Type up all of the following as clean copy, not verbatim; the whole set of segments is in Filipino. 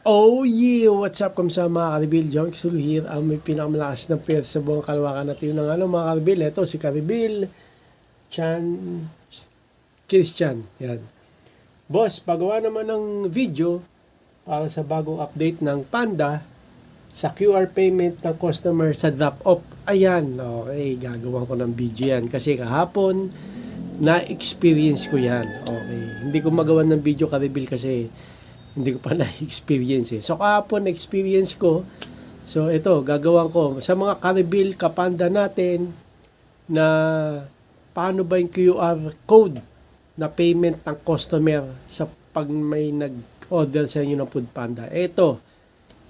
Oh yeah! What's up kamusta mga Karibil? John Xulu here, ang may pinakamalakas na pair sa buong kalawakan natin ng mga Karibil. Ito si Karibil Chan Christian. Yan. Boss, pagawa naman ng video para sa bagong update ng Panda sa QR payment ng customer sa drop-off. Ayan, okay, gagawa ko ng video yan kasi kahapon na-experience ko yan. Okay, hindi ko magawa ng video Karibil kasi hindi ko pa na-experience eh. So kahapon experience ko. So ito, gagawin ko sa mga Karibil kapanda natin na paano ba yung QR code na payment ng customer sa pag may nag-order sa inyo ng Food Panda. Ito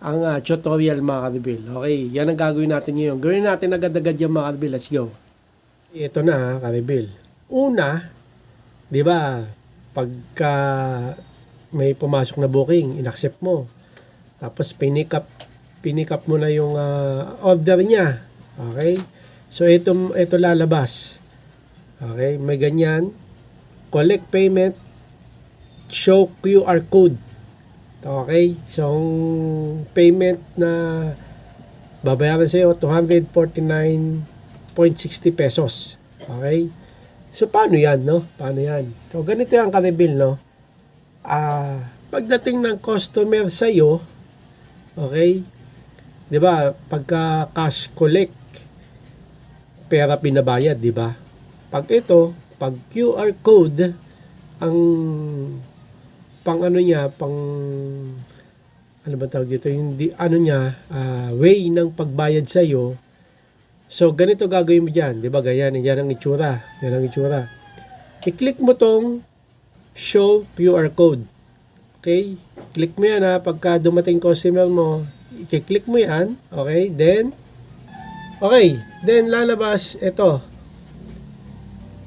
ang tutorial mga Karibil. Okay, yan ang gagawin natin ngayon. Gawin natin agad-agad yung mga Karibil. Let's go. Ito na Karibil. Una, di ba, pagka may pumasok na booking, inaccept mo. Tapos pinick up mo na yung order niya. Okay? So ito lalabas. Okay, may ganyan. Collect payment, show QR code. Okay? So payment na babayaran sa iyo 249.60 pesos. Okay? So paano 'yan, no? Paano 'yan? So ganito 'yang Karibil, no? Pagdating ng customer sa iyo, okay, 'di ba? Pagka cash collect, pera pinabayad, 'di ba? Pag QR code ang ano ba tawag dito, yung way ng pagbayad sa iyo. So ganito gagawin mo diyan, 'di ba? Ganyan ang itsura. Yan ang itsura. I-click mo tong show QR code. Okay? Click mo yan pagka dumating customer mo, i-click mo yan. Okay? Then lalabas ito.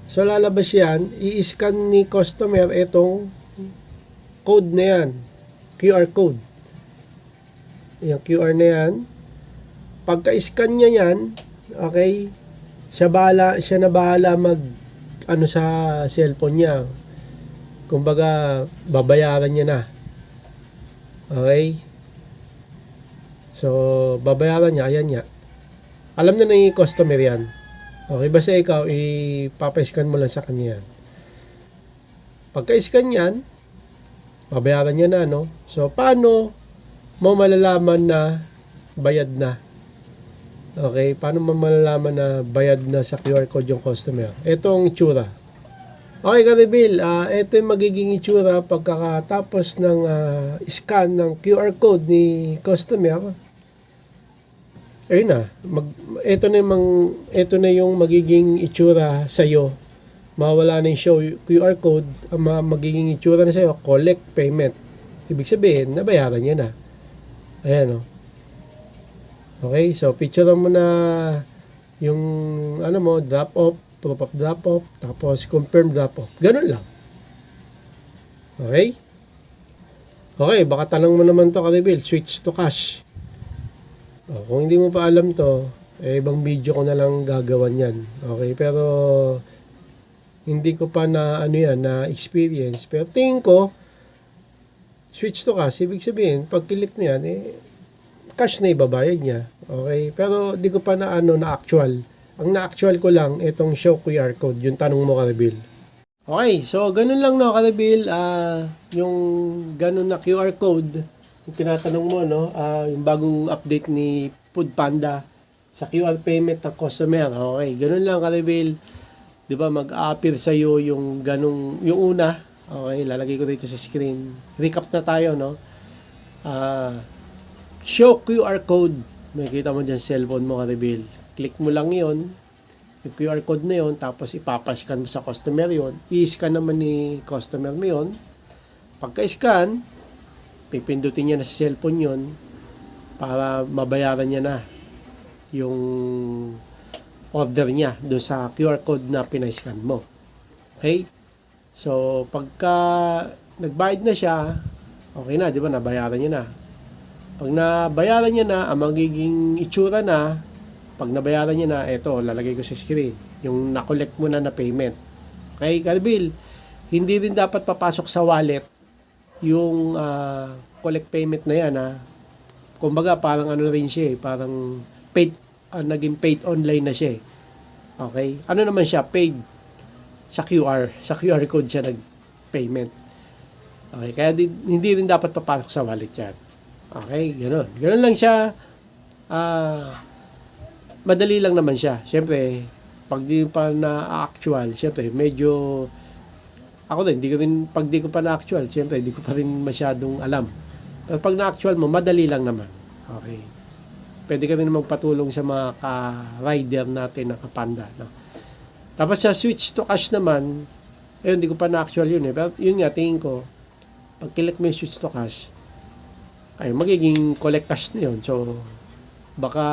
So lalabas yan, i-scan ni customer itong code na yan. QR code. Yung QR na yan. Pagka-scan niya yan, okay, siya na bahala sa cellphone niya. Kumbaga, babayaran niya na. Okay? So, babayaran niya. Ayan niya. Alam na yung customer yan. Okay? Basta ikaw, ipapa-scan mo lang sa kanya yan. Pagka-scan yan, babayaran niya na, no? So, paano mo malalaman na bayad na? Okay? Paano mo malalaman na bayad na sa QR code yung customer? Ito ang itsura. Okay, Karibil, ito yung magiging itsura pagkatapos ng scan ng QR code ni customer. Ayun na, ito na yung magiging itsura sa iyo. Mawala na yung show QR code, ang magiging itsura na sa iyo, collect payment. Ibig sabihin, nabayaran niya na. Ayan o. Okay, so picture mo na yung drop off, proof of drop-off, tapos confirm drop-off. Ganun lang. Okay? Okay, baka tanong mo naman to Karibil, switch to cash. Kung hindi mo pa alam to, ibang video ko na lang gagawan yan. Okay, pero hindi ko pa na experience. Pero tingin ko, switch to cash, ibig sabihin, pag click mo yan, cash na ibabayad niya. Okay, pero di ko pa na actual. Ang na-actual ko lang, itong show QR code, yung tanong mo, Karibil. Okay, so ganun lang, no, Karibil. Yung ganun na QR code, yung tinatanong mo, no, yung bagong update ni Food Panda sa QR payment ng customer. Okay, ganun lang, Karibil. Di ba, mag-a-appear sa'yo yung ganung, yung una. Okay, lalagay ko dito sa screen. Recap na tayo, no. Show QR code. Makikita mo dyan sa cellphone mo, Karibil. Click mo lang yon, yung QR code na yon, tapos ipapascan mo sa customer yon, i-scan naman ni customer mo yon. Pagka-scan, pipindutin niya na sa cellphone yon para mabayaran niya na yung order niya doon sa QR code na pinascan mo. Okay? So, pagka nagbayad na siya, okay na, di ba? Nabayaran niya na. Pag nabayaran niya na, ang magiging itsura na, pag nabayaran niya na, ito, lalagay ko sa screen, yung na-collect mo na payment. Okay, Karibil, hindi rin dapat papasok sa wallet yung collect payment na yan, ha. Kumbaga, parang ano na rin siya, parang paid, naging paid online na siya. Okay? Ano naman siya? Paid sa QR. Sa QR code siya nag-payment. Okay? Kaya hindi rin dapat papasok sa wallet yan. Okay? Ganun. Ganun lang siya. Madali lang naman siya. Siyempre, pag di pa na-actual, siyempre, medyo ako din, pag di ko pa na-actual, siyempre, di ko pa rin masyadong alam. Pero pag na-actual mo, madali lang naman. Okay. Pwede ka rin magpatulong sa mga ka-rider natin na kapanda. No? Tapos sa switch to cash naman, ayun, di ko pa na-actual yun eh. Pero yun nga, tingin ko, pag click mo yung switch to cash, ay magiging collect cash na yun. So, baka,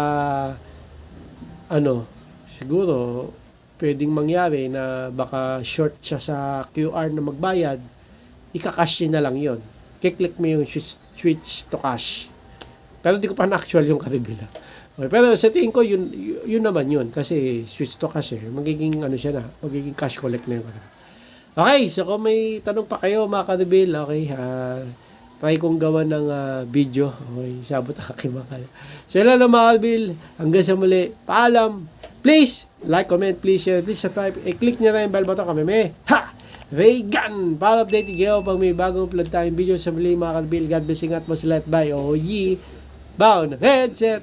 siguro, pwedeng mangyari na baka short siya sa QR na magbayad, ika-cash na lang yon. Kiklik mo yung switch to cash. Pero di ko pa na-actual yung karibila. Okay, pero sa tingin ko, yun naman yun. Kasi switch to cash magiging siya na, magiging cash collect na yun. Okay, so kung may tanong pa kayo mga karibil, okay, try kong gawa ng video. Okay, sabot ang aking makal. So yun lang mga karibil, hanggang sa muli, paalam. Please, like, comment, please share, please subscribe. I-click nyo na yung bell button kami. Reagan! Para update kayo pag may bagong upload tayong video sa muli mga karibil. God bless, ingat mo sa lahat. Bye. Bound headset!